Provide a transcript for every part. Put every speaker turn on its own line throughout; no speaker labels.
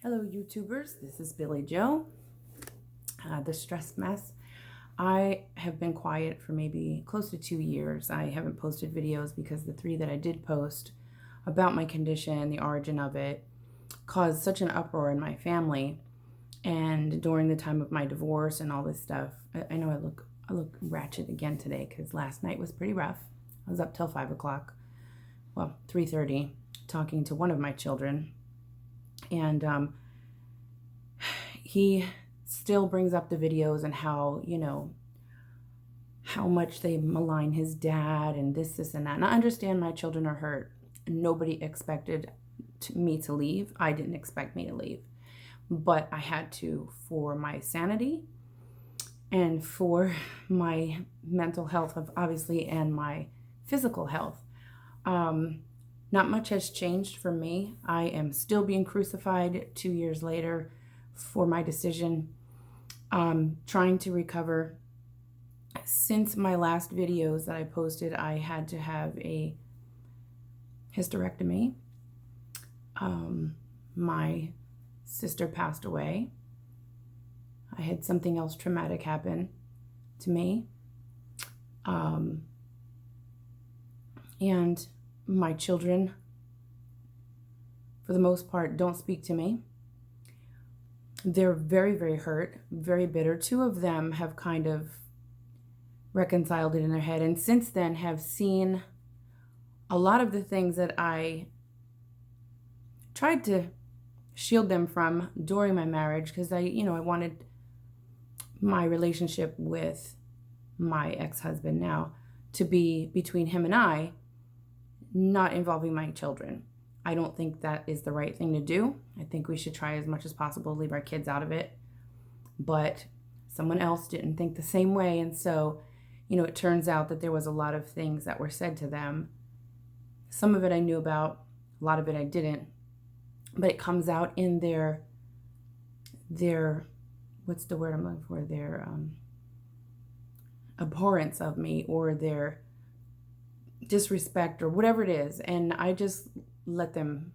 Hello, YouTubers. This is Billy Joe, the stressed mess. I have been quiet for maybe close to 2 years. I haven't posted videos because the 3 that I did post about my condition, the origin of it, caused such an uproar in my family. And during the time of my divorce and all this stuff, I know I look ratchet again today because last night was pretty rough. I was up till 5 o'clock, well, 3:30, talking to one of my children. And he still brings up the videos and how, how much they malign his dad and this, and that. And I understand my children are hurt. Nobody expected me to leave. I didn't expect me to leave. But I had to for my sanity and for my mental health, obviously, and my physical health. Not much has changed for me. I am still being crucified 2 years later for my decision. Trying to recover. Since my last videos that I posted, I had to have a hysterectomy. My sister passed away. I had something else traumatic happen to me. And my children, for the most part, don't speak to me. They're very, very hurt, very bitter. 2 of them have kind of reconciled it in their head, and since then have seen a lot of the things that I tried to shield them from during my marriage, because I wanted my relationship with my ex-husband now to be between him and I, not involving my children. I don't think that is the right thing to do. I think we should try as much as possible to leave our kids out of it. But someone else didn't think the same way. And so, it turns out that there was a lot of things that were said to them. Some of it I knew about, a lot of it I didn't. But it comes out in their what's the word I'm looking for? Their abhorrence of me, or their disrespect, or whatever it is. And I just let them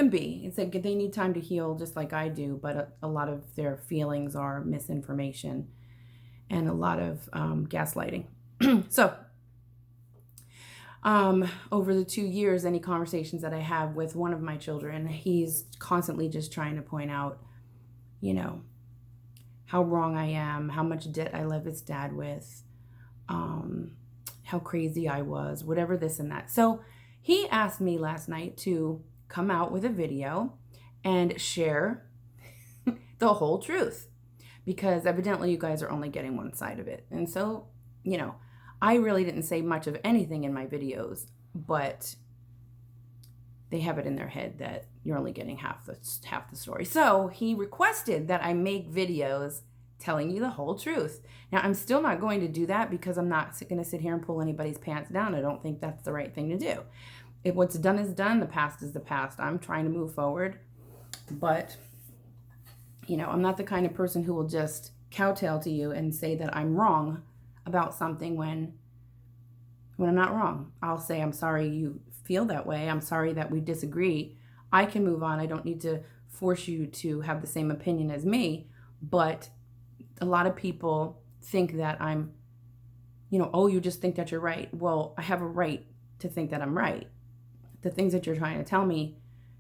be. It's like they need time to heal just like I do, but a lot of their feelings are misinformation and a lot of gaslighting. So over the 2 years, any conversations that I have with one of my children, he's constantly just trying to point out, how wrong I am, how much debt I left his dad with, how crazy I was, whatever this and that. So he asked me last night to come out with a video and share the whole truth, because evidently you guys are only getting one side of it. And so, I really didn't say much of anything in my videos, but they have it in their head that you're only getting half the story. So he requested that I make videos telling you the whole truth. Now, I'm still not going to do that because I'm not going to sit here and pull anybody's pants down. I don't think that's the right thing to do. If what's done is done, the past is the past. I'm trying to move forward, but I'm not the kind of person who will just kowtow to you and say that I'm wrong about something when I'm not wrong. I'll say, I'm sorry you feel that way. I'm sorry that we disagree. I can move on. I don't need to force you to have the same opinion as me. But a lot of people think that I'm, oh, you just think that you're right. Well, I have a right to think that I'm right. The things that you're trying to tell me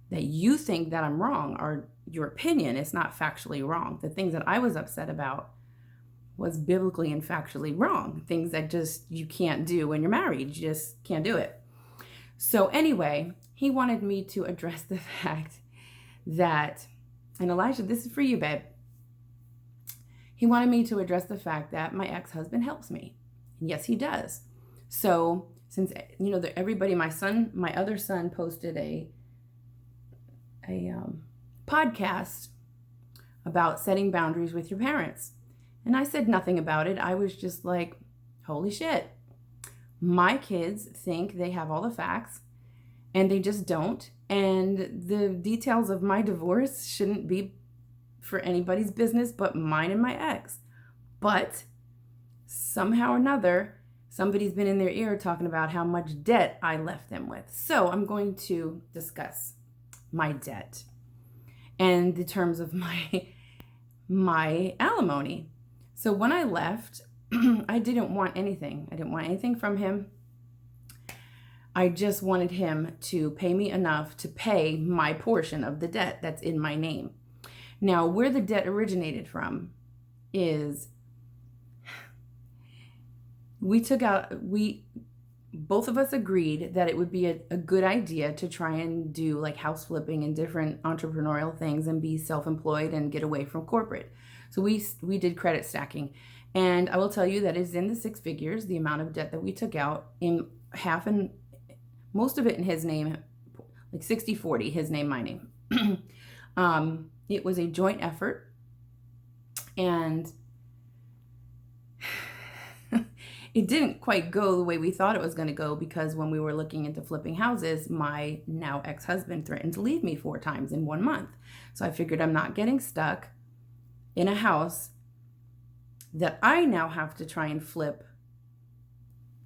that you think that I'm wrong are your opinion. It's not factually wrong. The things that I was upset about was biblically and factually wrong. Things that just you can't do when you're married. You just can't do it. So anyway, he wanted me to address the fact that, and Elijah, this is for you, babe. He wanted me to address the fact that my ex-husband helps me. And yes, he does. So since, everybody, my other son posted a podcast about setting boundaries with your parents. And I said nothing about it. I was just like, holy shit. My kids think they have all the facts, and they just don't. And the details of my divorce shouldn't be for anybody's business but mine and my ex. But somehow or another, somebody's been in their ear talking about how much debt I left them with. So I'm going to discuss my debt. and the terms of my alimony. So when I left, I didn't want anything. I didn't want anything from him. I just wanted him to pay me enough to pay my portion of the debt that's in my name. Now, where the debt originated from is both of us agreed that it would be a good idea to try and do like house flipping and different entrepreneurial things and be self-employed and get away from corporate. So we did credit stacking. And I will tell you that it's in the six figures, the amount of debt that we took out, in half and most of it in his name, like 60-40, his name, my name. It was a joint effort, and it didn't quite go the way we thought it was going to go, because when we were looking into flipping houses, my now ex-husband threatened to leave me 4 times in 1 month. So I figured I'm not getting stuck in a house that I now have to try and flip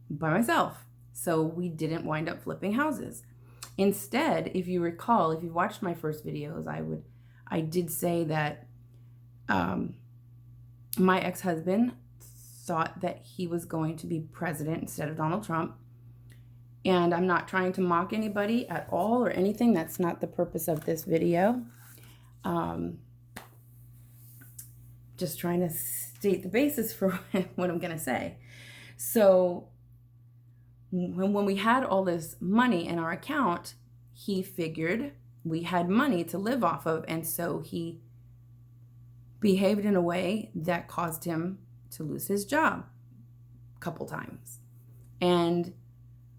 by myself. So we didn't wind up flipping houses. Instead, if you recall, if you watched my first videos, I did say that my ex-husband thought that he was going to be president instead of Donald Trump. And I'm not trying to mock anybody at all or anything. That's not the purpose of this video. Just trying to state the basis for what I'm going to say. So when we had all this money in our account, he figured we had money to live off of. And so he behaved in a way that caused him to lose his job a couple times. And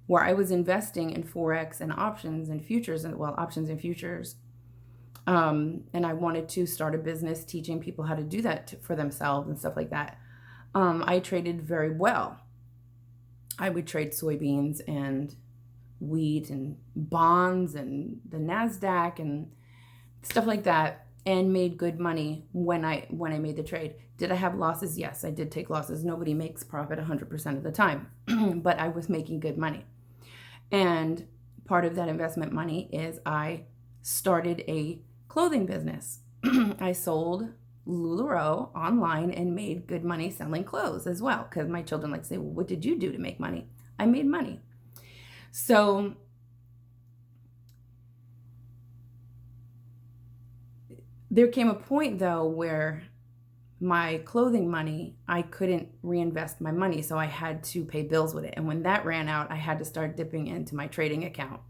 where I was investing in Forex and options and futures, options and futures, and I wanted to start a business teaching people how to do that for themselves and stuff like that. I traded very well. I would trade soybeans and wheat and bonds and the NASDAQ and stuff like that, and made good money when I made the trade. Did I have losses? Yes, I did take losses. Nobody makes profit 100% of the time, but I was making good money. And part of that investment money is I started a clothing business. I sold LuLaRoe online and made good money selling clothes as well, because my children like to say, well, what did you do to make money? I made money. So there came a point, though, where my clothing money, I couldn't reinvest my money, so I had to pay bills with it. And when that ran out, I had to start dipping into my trading account.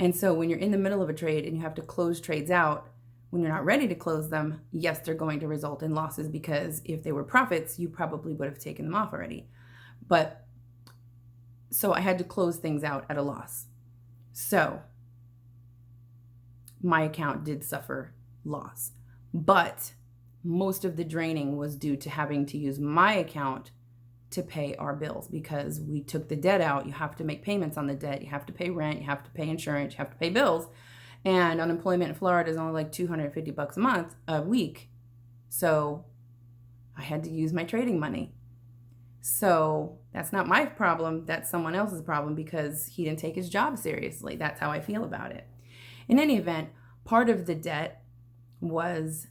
And so when you're in the middle of a trade and you have to close trades out, when you're not ready to close them, yes, they're going to result in losses, because if they were profits, you probably would have taken them off already. But so I had to close things out at a loss. So my account did suffer loss, but most of the draining was due to having to use my account to pay our bills, because we took the debt out. You have to make payments on the debt. You have to pay rent. You have to pay insurance. You have to pay bills. And unemployment in Florida is only like $250 a week. So I had to use my trading money. So that's not my problem. That's someone else's problem, because he didn't take his job seriously. That's how I feel about it. In any event, part of the debt was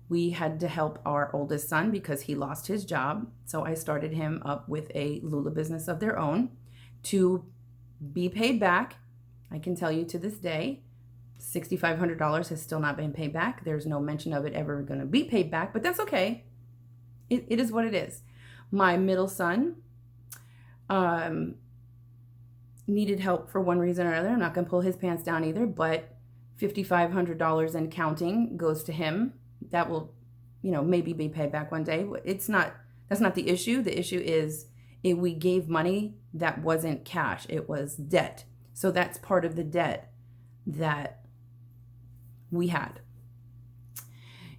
we had to help our oldest son because he lost his job. So I started him up with a Lula business of their own to be paid back. I can tell you to this day, $6,500 has still not been paid back. There's no mention of it ever going to be paid back, but that's okay. It is what it is. My middle son needed help for one reason or another. I'm not going to pull his pants down either, but $5,500 and counting goes to him. That will, maybe be paid back one day. That's not the issue. The issue is we gave money that wasn't cash. It was debt. So that's part of the debt that we had.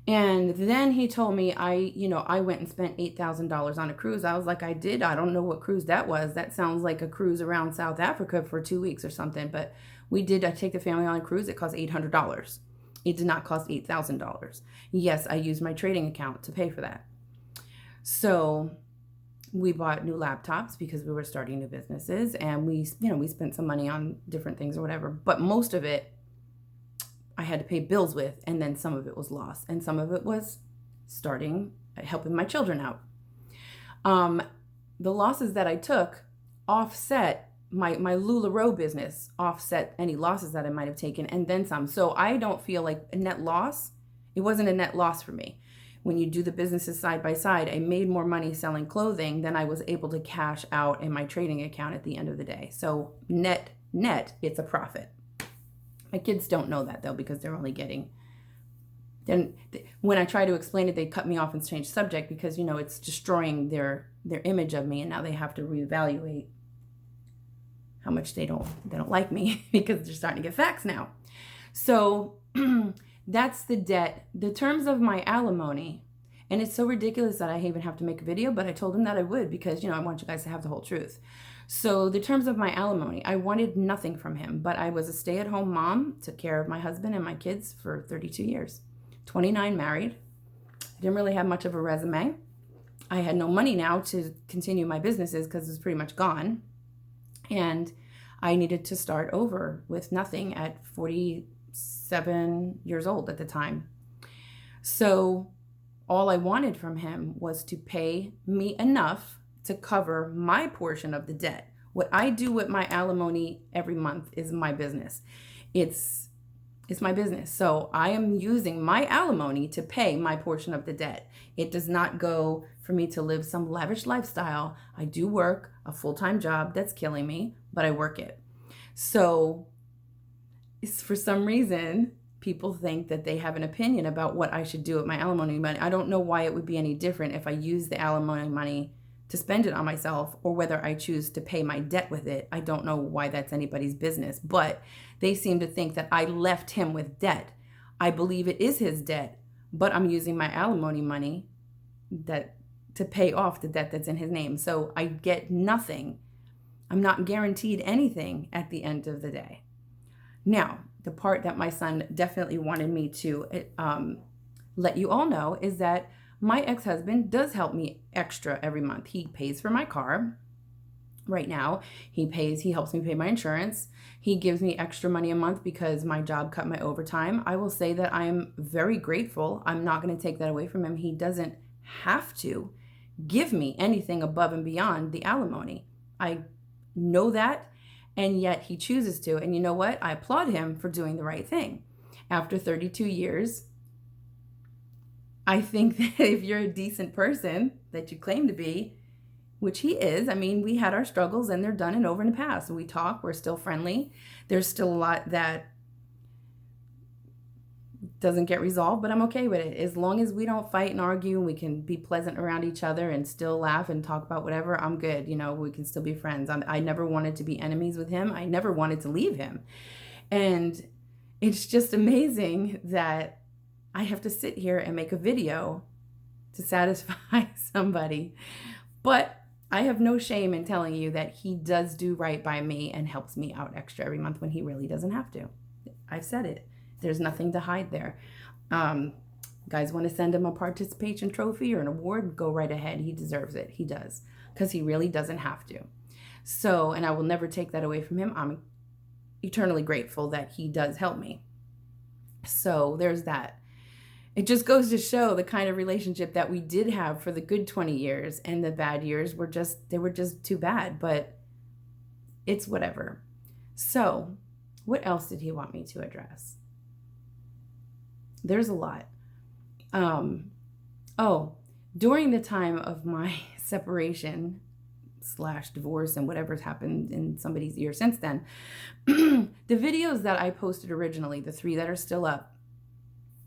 And then he told me I went and spent $8,000 on a cruise. I was like, I did. I don't know what cruise that was. That sounds like a cruise around South Africa for 2 weeks or something. But we did. I take the family on a cruise. It cost $800. It did not cost $8,000. Yes, I used my trading account to pay for that. So we bought new laptops because we were starting new businesses, and we spent some money on different things or whatever. But most of it, I had to pay bills with, and then some of it was lost, and some of it was helping my children out. The losses that I took offset my LuLaRoe business, offset any losses that I might have taken, and then some. So I don't feel like a net loss. It wasn't a net loss for me. When you do the businesses side by side, I made more money selling clothing than I was able to cash out in my trading account at the end of the day. So net, it's a profit. My kids don't know that though, because they're only getting, then when I try to explain it, they cut me off and change subject because, it's destroying their image of me. And now they have to reevaluate how much they don't like me because they're starting to get facts now. So that's the debt. The terms of my alimony, and it's so ridiculous that I even have to make a video, but I told him that I would because, I want you guys to have the whole truth. So the terms of my alimony, I wanted nothing from him, but I was a stay-at-home mom, took care of my husband and my kids for 32 years, 29 married. I didn't really have much of a resume. I had no money now to continue my businesses because it's pretty much gone. And I needed to start over with nothing at 47 years old at the time. So all I wanted from him was to pay me enough to cover my portion of the debt. What I do with my alimony every month is my business. It's my business. So I am using my alimony to pay my portion of the debt. It does not go for me to live some lavish lifestyle. I do work a full-time job that's killing me, but I work it. So for some reason, people think that they have an opinion about what I should do with my alimony money. I don't know why it would be any different if I use the alimony money to spend it on myself or whether I choose to pay my debt with it. I don't know why that's anybody's business, but they seem to think that I left him with debt. I believe it is his debt, but I'm using my alimony money to pay off the debt that's in his name. So I get nothing. I'm not guaranteed anything at the end of the day. Now, the part that my son definitely wanted me to let you all know is that my ex-husband does help me extra every month. He pays for my car right now. He helps me pay my insurance. He gives me extra money a month because my job cut my overtime. I will say that I am very grateful. I'm not going to take that away from him. He doesn't have to give me anything above and beyond the alimony. I know that, and yet he chooses to. And you know what? I applaud him for doing the right thing. After 32 years, I think that if you're a decent person that you claim to be, which he is, we had our struggles and they're done and over in the past. We talk, we're still friendly. There's still a lot that doesn't get resolved, but I'm okay with it. As long as we don't fight and argue and we can be pleasant around each other and still laugh and talk about whatever, I'm good. We can still be friends. I never wanted to be enemies with him. I never wanted to leave him. And it's just amazing that I have to sit here and make a video to satisfy somebody. But I have no shame in telling you that he does do right by me and helps me out extra every month when he really doesn't have to. I've said it. There's nothing to hide there. Guys want to send him a participation trophy or an award? Go right ahead. He deserves it. He does. Because he really doesn't have to. So, and I will never take that away from him. I'm eternally grateful that he does help me. So there's that. It just goes to show the kind of relationship that we did have for the good 20 years, and the bad years were just too bad, but it's whatever. So what else did he want me to address? There's a lot. During the time of my separation / divorce and whatever's happened in somebody's ear since then, the videos that I posted originally, the 3 that are still up,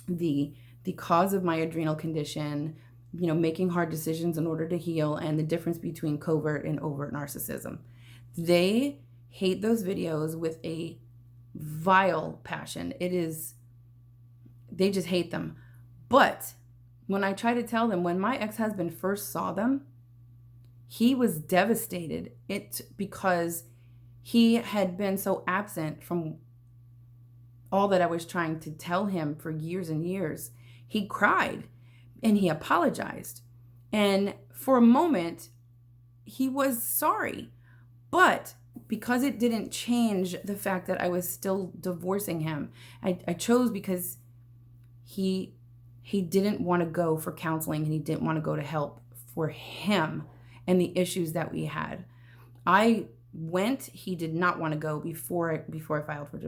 the cause of my adrenal condition, making hard decisions in order to heal, and the difference between covert and overt narcissism. They hate those videos with a vile passion. They just hate them. But when I try to tell them, when my ex-husband first saw them, he was devastated. Because he had been so absent from all that I was trying to tell him for years and years. He cried and he apologized. And for a moment, he was sorry. But because it didn't change the fact that I was still divorcing him, I chose because he didn't want to go for counseling, and he didn't want to go to help for him and the issues that we had. I went, he did not want to go before I filed for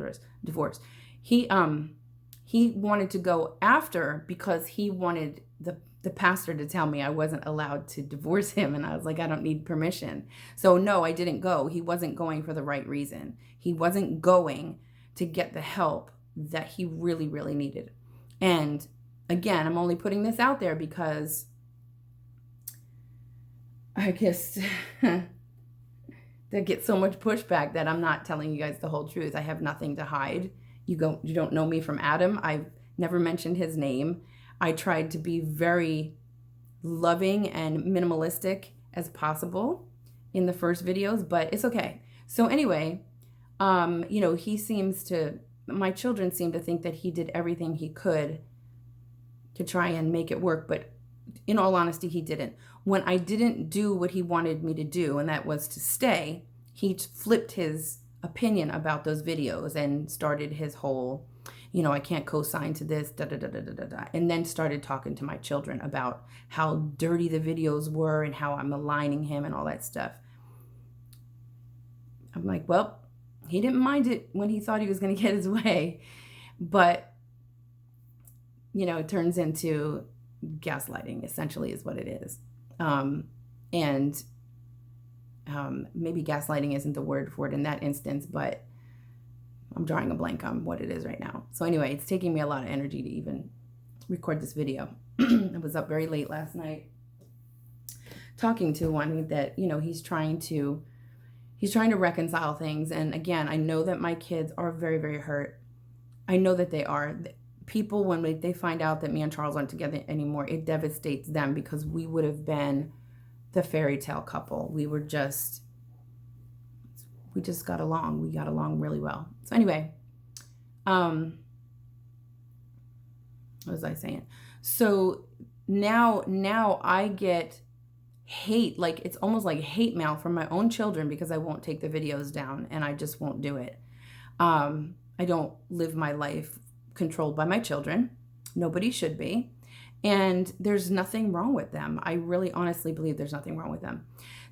divorce. He wanted to go after, because he wanted the pastor to tell me I wasn't allowed to divorce him, and I was like, I don't need permission. So no, I didn't go. He wasn't going for the right reason. He wasn't going to get the help that he really, really needed. And again, I'm only putting this out there because I guess they get so much pushback that I'm not telling you guys the whole truth. I have nothing to hide. You don't know me from Adam. I've never mentioned his name. I tried to be very loving and minimalistic as possible in the first videos, but it's okay. So anyway, my children seem to think that he did everything he could to try and make it work, but in all honesty, he didn't. When I didn't do what he wanted me to do, and that was to stay, he flipped his opinion about those videos and started his whole, I can't co-sign to this, and then started talking to my children about how dirty the videos were and how I'm maligning him and all that stuff. I'm like, well, he didn't mind it when he thought he was going to get his way, but it turns into gaslighting, essentially, is what it is. Maybe gaslighting isn't the word for it in that instance, but I'm drawing a blank on what it is right now. So anyway, it's taking me a lot of energy to even record this video. I was up very late last night talking to one that, he's trying to reconcile things. And again, I know that my kids are very, very hurt. I know that they are. People, when they find out that me and Charles aren't together anymore, it devastates them, because we would have been the fairy tale couple. We just got along. We got along really well. So anyway, what was I saying? So now I get hate, like it's almost like hate mail from my own children, because I won't take the videos down, and I just won't do it. I don't live my life controlled by my children. Nobody should be. And there's nothing wrong with them. I really honestly believe there's nothing wrong with them.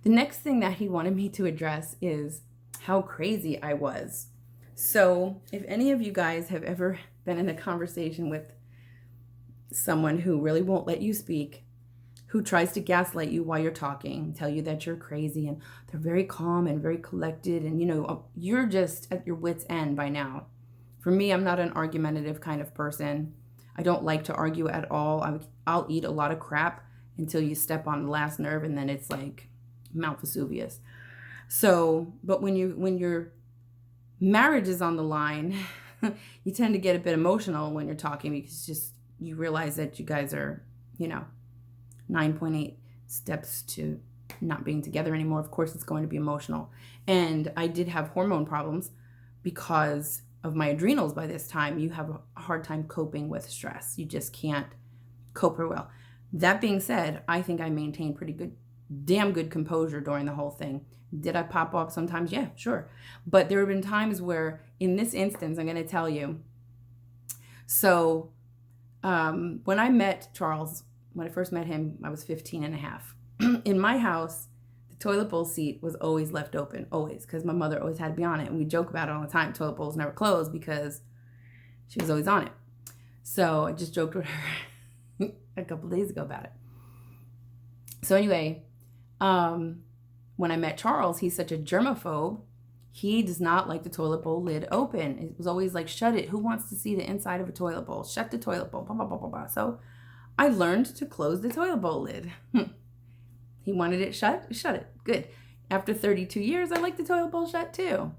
The next thing that he wanted me to address is how crazy I was. So if any of you guys have ever been in a conversation with someone who really won't let you speak, who tries to gaslight you while you're talking, tell you that you're crazy, and they're very calm and very collected, and you're just at your wit's end by now. For me, I'm not an argumentative kind of person. I don't like to argue at all. I'll eat a lot of crap until you step on the last nerve, and then it's like Mount Vesuvius. So, but when your marriage is on the line, you tend to get a bit emotional when you're talking, because you realize that you guys are, 9.8 steps to not being together anymore. Of course, it's going to be emotional. And I did have hormone problems because of my adrenals. By this time, you have a hard time coping with stress. You just can't cope very well. That being said, I think I maintained damn good composure during the whole thing. Did I pop off sometimes? Yeah, sure. But there have been times where, in this instance, I'm going to tell you. So when I met Charles, when I first met him, I was 15 and a half. In my house, the toilet bowl seat was always left open, always, because my mother always had to be on it. And we joke about it all the time. Toilet bowls never closed because she was always on it. So I just joked with her a couple days ago about it. So anyway, when I met Charles, he's such a germaphobe. He does not like the toilet bowl lid open. It was always like, shut it. Who wants to see the inside of a toilet bowl? Shut the toilet bowl. Blah, blah, blah, blah, blah. So I learned to close the toilet bowl lid. He wanted it shut. Shut it. Good. After 32 years, I like the toilet bowl shut too.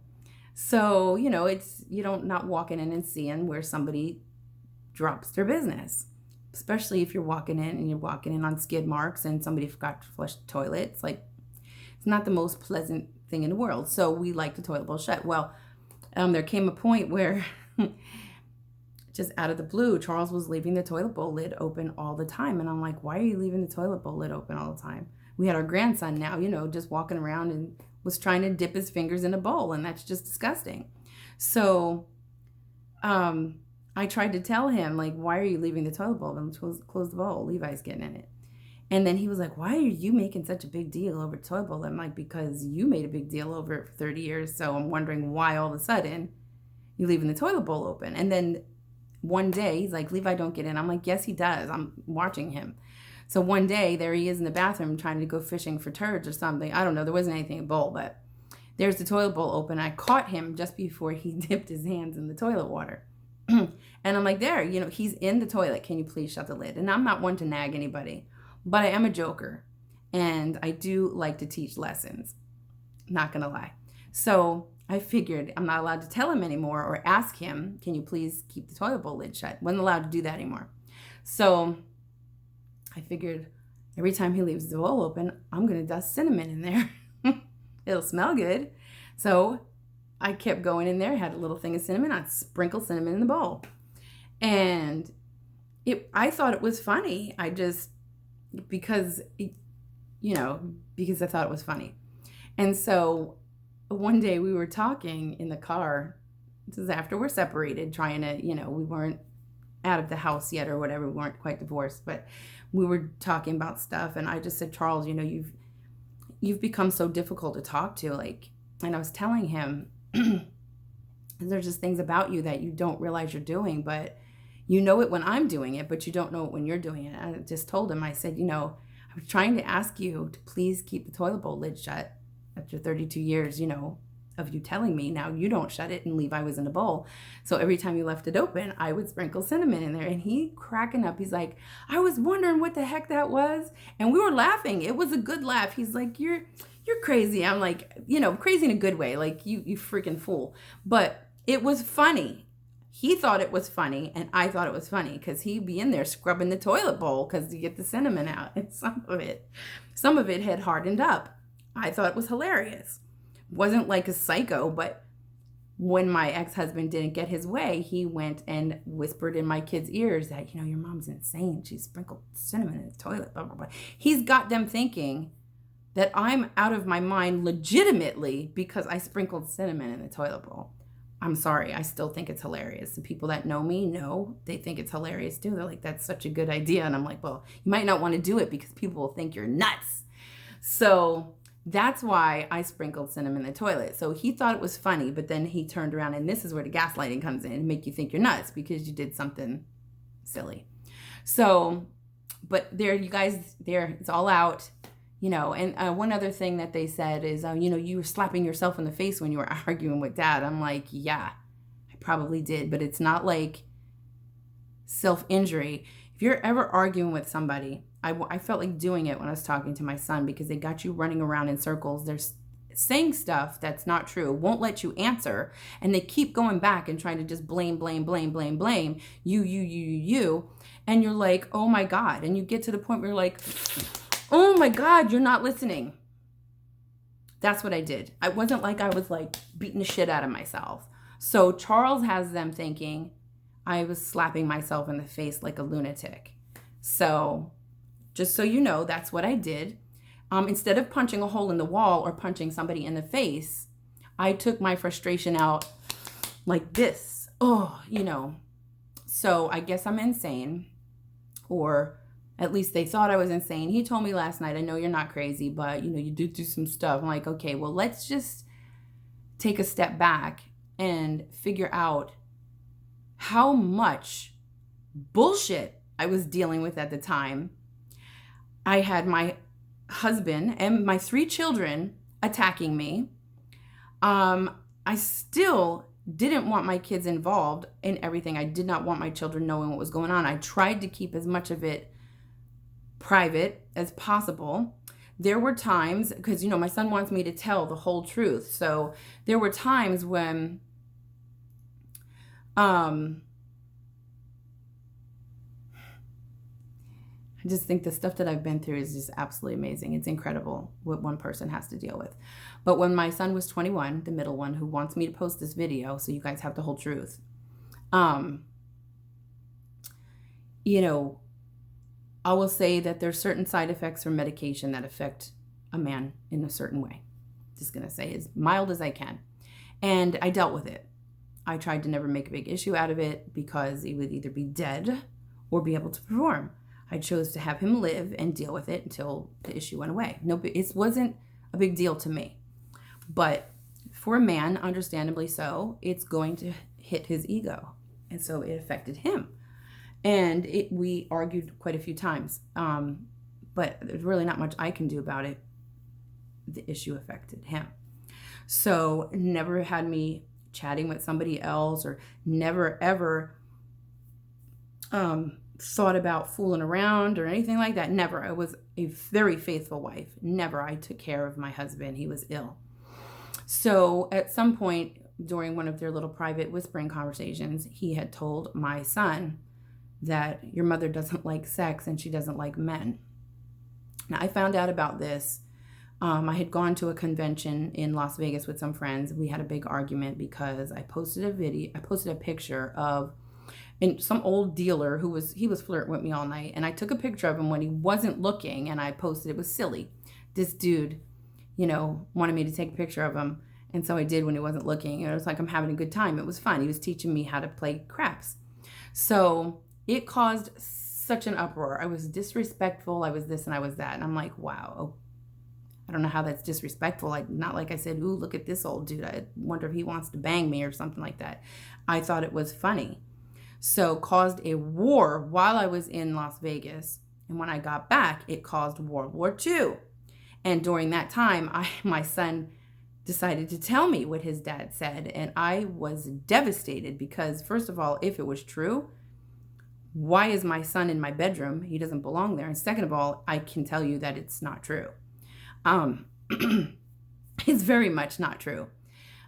So, you don't not walking in and seeing where somebody drops their business. Especially if you're walking in and you're walking in on skid marks and somebody forgot to flush the toilet. It's like, it's not the most pleasant thing in the world. So we like the toilet bowl shut. Well, there came a point where just out of the blue, Charles was leaving the toilet bowl lid open all the time. And I'm like, why are you leaving the toilet bowl lid open all the time? We had our grandson now, just walking around and was trying to dip his fingers in a bowl, and that's just disgusting. So I tried to tell him, like, why are you leaving the toilet bowl? And close the bowl. Levi's getting in it. And then he was like, why are you making such a big deal over toilet bowl? I'm like, because you made a big deal over it for 30 years. So I'm wondering why all of a sudden you're leaving the toilet bowl open. And then one day he's like, Levi, don't get in. I'm like, yes, he does. I'm watching him. So one day there he is in the bathroom trying to go fishing for turds or something. I don't know. There wasn't anything in the bowl, but there's the toilet bowl open. I caught him just before he dipped his hands in the toilet water. And I'm like, there, he's in the toilet. Can you please shut the lid? And I'm not one to nag anybody, but I am a joker. And I do like to teach lessons. Not going to lie. So I figured I'm not allowed to tell him anymore or ask him, can you please keep the toilet bowl lid shut? Wasn't allowed to do that anymore. So I figured every time he leaves the bowl open, I'm going to dust cinnamon in there. It'll smell good. So I kept going in there, had a little thing of cinnamon. I'd sprinkle cinnamon in the bowl. And I thought it was funny. Because I thought it was funny. And so one day we were talking in the car. This is after we're separated, trying to, we weren't out of the house yet or whatever. We weren't quite divorced, but we were talking about stuff. And I just said, Charles, you've become so difficult to talk to. And I was telling him, there's just things about you that you don't realize you're doing, but you know it when I'm doing it, but you don't know it when you're doing it. I just told him, I said, I was trying to ask you to please keep the toilet bowl lid shut after 32 years, of you telling me. Now you don't shut it, and Levi was in the bowl. So every time you left it open, I would sprinkle cinnamon in there. And he cracking up. He's like, I was wondering what the heck that was. And we were laughing. It was a good laugh. He's like, you're crazy. I'm like, crazy in a good way. Like, you freaking fool. But it was funny. He thought it was funny, and I thought it was funny because he'd be in there scrubbing the toilet bowl because to get the cinnamon out. And some of it had hardened up. I thought it was hilarious. Wasn't like a psycho, but when my ex-husband didn't get his way, he went and whispered in my kids' ears that, your mom's insane. She sprinkled cinnamon in the toilet, blah, blah, blah. He's got them thinking that I'm out of my mind legitimately because I sprinkled cinnamon in the toilet bowl. I'm sorry. I still think it's hilarious. The people that know me know they think it's hilarious too. They're like, that's such a good idea. And I'm like, well, you might not want to do it because people will think you're nuts. So that's why I sprinkled cinnamon in the toilet. So he thought it was funny, but then he turned around, and this is where the gaslighting comes in and make you think you're nuts because you did something silly. So, but there, you guys, it's all out. And one other thing that they said is, you were slapping yourself in the face when you were arguing with Dad. I'm like, yeah, I probably did, but it's not like self-injury. If you're ever arguing with somebody, I felt like doing it when I was talking to my son because they got you running around in circles. They're saying stuff that's not true, won't let you answer, and they keep going back and trying to just blame you. And you're like, oh my God. And you get to the point where you're like, oh my God, you're not listening. That's what I did. I wasn't like I was like beating the shit out of myself. So Charles has them thinking I was slapping myself in the face like a lunatic. So just so you know, that's what I did. Instead of punching a hole in the wall or punching somebody in the face, I took my frustration out like this. So I guess I'm insane, or at least they thought I was insane. He told me last night, I know you're not crazy, but you did do some stuff. I'm like, okay, well, let's just take a step back and figure out how much bullshit I was dealing with at the time. I had my husband and my 3 children attacking me. I still didn't want my kids involved in everything. I did not want my children knowing what was going on. I tried to keep as much of it private as possible. There were times, because, my son wants me to tell the whole truth. So there were times when, I just think the stuff that I've been through is just absolutely amazing. It's incredible what one person has to deal with. But when my son was 21, the middle one, who wants me to post this video so you guys have the whole truth, I will say that there's certain side effects from medication that affect a man in a certain way. just going to say as mild as I can. And I dealt with it. I tried to never make a big issue out of it because he would either be dead or be able to perform. I chose to have him live and deal with it until the issue went away. No, it wasn't a big deal to me. But for a man, understandably so, it's going to hit his ego. And so it affected him. And we argued quite a few times. But there's really not much I can do about it. The issue affected him. So never had me chatting with somebody else, or never ever thought about fooling around or anything like that. Never. I was a very faithful wife. Never. I took care of my husband. He was ill. So at some point during one of their little private whispering conversations, he had told my son that your mother doesn't like sex and she doesn't like men. Now, I found out about this. I had gone to a convention in Las Vegas with some friends. We had a big argument because I posted a picture of some old dealer he was flirting with me all night. And I took a picture of him when he wasn't looking, and I posted. It was silly. This dude, wanted me to take a picture of him. And so I did when he wasn't looking. And it was like, I'm having a good time. It was fun. He was teaching me how to play craps. So it caused such an uproar. I was disrespectful. I was this and I was that. And I'm like, wow, I don't know how that's disrespectful. Not like I said, ooh, look at this old dude. I wonder if he wants to bang me or something like that. I thought it was funny. So caused a war while I was in Las Vegas. And when I got back, it caused World War II. And during that time, my son decided to tell me what his dad said. And I was devastated because, first of all, if it was true, why is my son in my bedroom? He doesn't belong there. And second of all, I can tell you that it's not true. It's very much not true.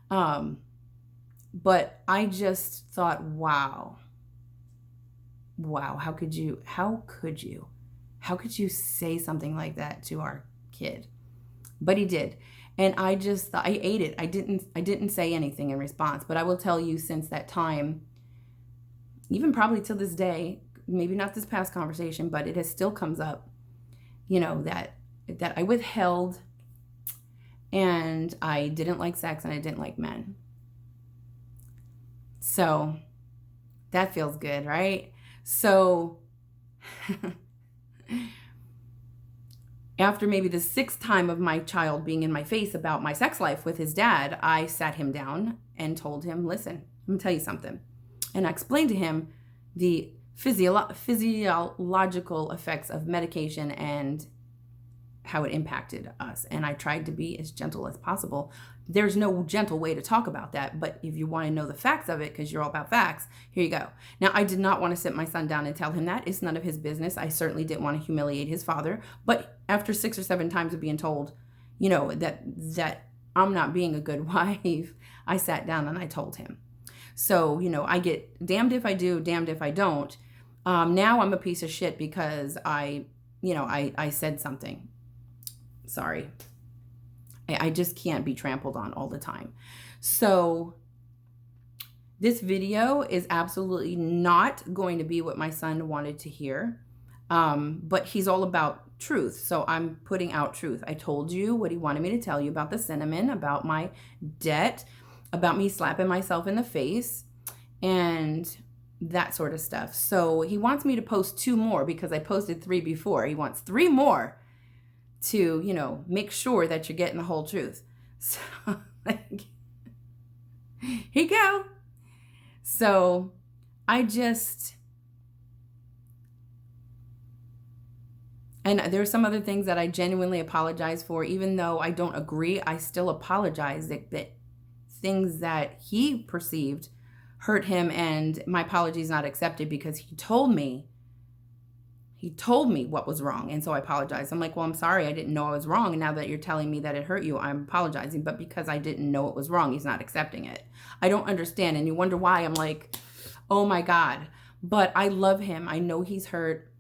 But I just thought, wow, how could you say something like that to our kid? But he did. And I just thought, I ate it. I didn't say anything in response, but I will tell you, since that time, even probably till this day, maybe not this past conversation, but it has still comes up, that I withheld, and I didn't like sex, and I didn't like men. So that feels good, right? So after maybe the 6th time of my child being in my face about my sex life with his dad, I sat him down and told him, listen, I'm going to tell you something. And I explained to him the physiological effects of medication and how it impacted us. And I tried to be as gentle as possible. There's no gentle way to talk about that, but if you want to know the facts of it, because you're all about facts, here you go. Now, I did not want to sit my son down and tell him that. It's none of his business. I certainly didn't want to humiliate his father. But after 6 or 7 times of being told, that I'm not being a good wife, I sat down and I told him. So, I get damned if I do, damned if I don't. Now I'm a piece of shit because I said something. Sorry. I just can't be trampled on all the time. So this video is absolutely not going to be what my son wanted to hear. But he's all about truth. So I'm putting out truth. I told you what he wanted me to tell you about the cinnamon, about my debt, about me slapping myself in the face, and that sort of stuff. So he wants me to post 2 more because I posted 3 before. He wants 3 more to, make sure that you're getting the whole truth. So, here you go. So and there's some other things that I genuinely apologize for. Even though I don't agree, I still apologize that things that he perceived hurt him, and my apology is not accepted because he told me what was wrong. And so I apologize. I'm like, well, I'm sorry. I didn't know I was wrong. And now that you're telling me that it hurt you, I'm apologizing. But because I didn't know it was wrong, he's not accepting it. I don't understand. And you wonder why. I'm like, oh my God. But I love him. I know he's hurt.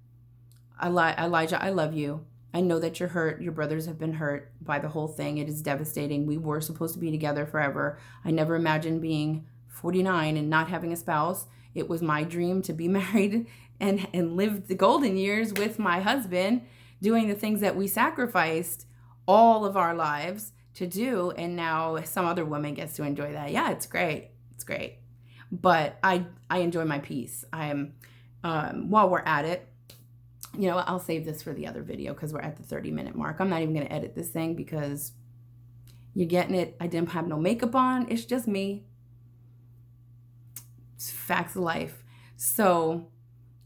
Elijah, I love you. I know that you're hurt. Your brothers have been hurt by the whole thing. It is devastating. We were supposed to be together forever. I never imagined being 49 and not having a spouse. It was my dream to be married and live the golden years with my husband, doing the things that we sacrificed all of our lives to do, and now some other woman gets to enjoy that. Yeah, it's great. It's great. But I enjoy my peace. While we're at it, I'll save this for the other video because we're at the 30-minute mark. I'm not even going to edit this thing because you're getting it. I didn't have no makeup on. It's just me. It's facts of life. So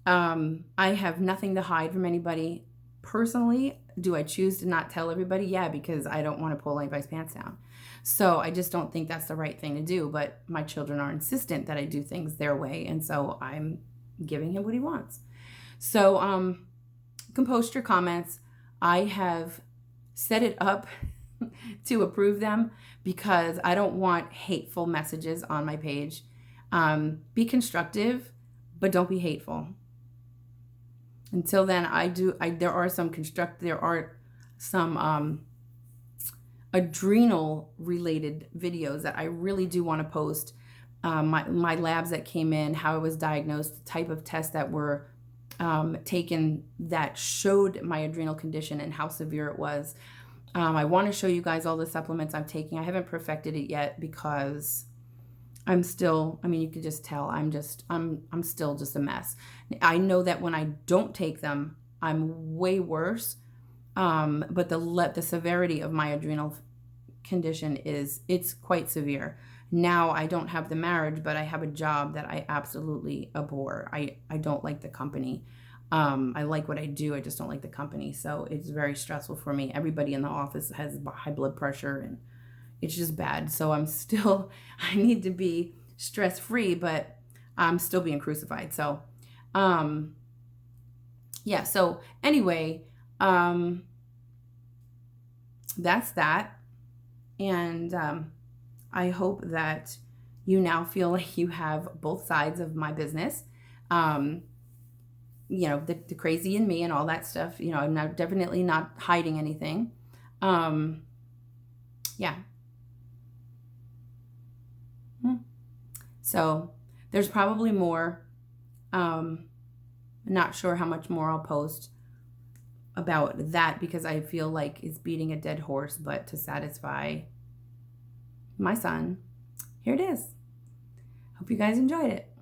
I have nothing to hide from anybody. Personally, do I choose to not tell everybody? Yeah, because I don't want to pull anybody's pants down. So I just don't think that's the right thing to do. But my children are insistent that I do things their way. And so I'm giving him what he wants. So can post your comments. I have set it up to approve them because I don't want hateful messages on my page. Be constructive, but don't be hateful. Until then, there are some adrenal related videos that I really do want to post. My labs that came in, how I was diagnosed, the type of tests that were taken that showed my adrenal condition and how severe it was. I want to show you guys all the supplements I'm taking. I haven't perfected it yet because I'm still, you can just tell I'm still just a mess. I know that when I don't take them, I'm way worse. But the severity of my adrenal condition it's quite severe. Now I don't have the marriage, but I have a job that I absolutely abhor. I don't like the company. I like what I do. I just don't like the company. So it's very stressful for me. Everybody in the office has high blood pressure and it's just bad. So I need to be stress-free, but I'm still being crucified. So, yeah. So anyway, that's that. And I hope that you now feel like you have both sides of my business. The crazy in me and all that stuff. I'm definitely not hiding anything. Yeah. So there's probably more. Not sure how much more I'll post about that because I feel like it's beating a dead horse, but to satisfy my son, here it is. Hope you guys enjoyed it.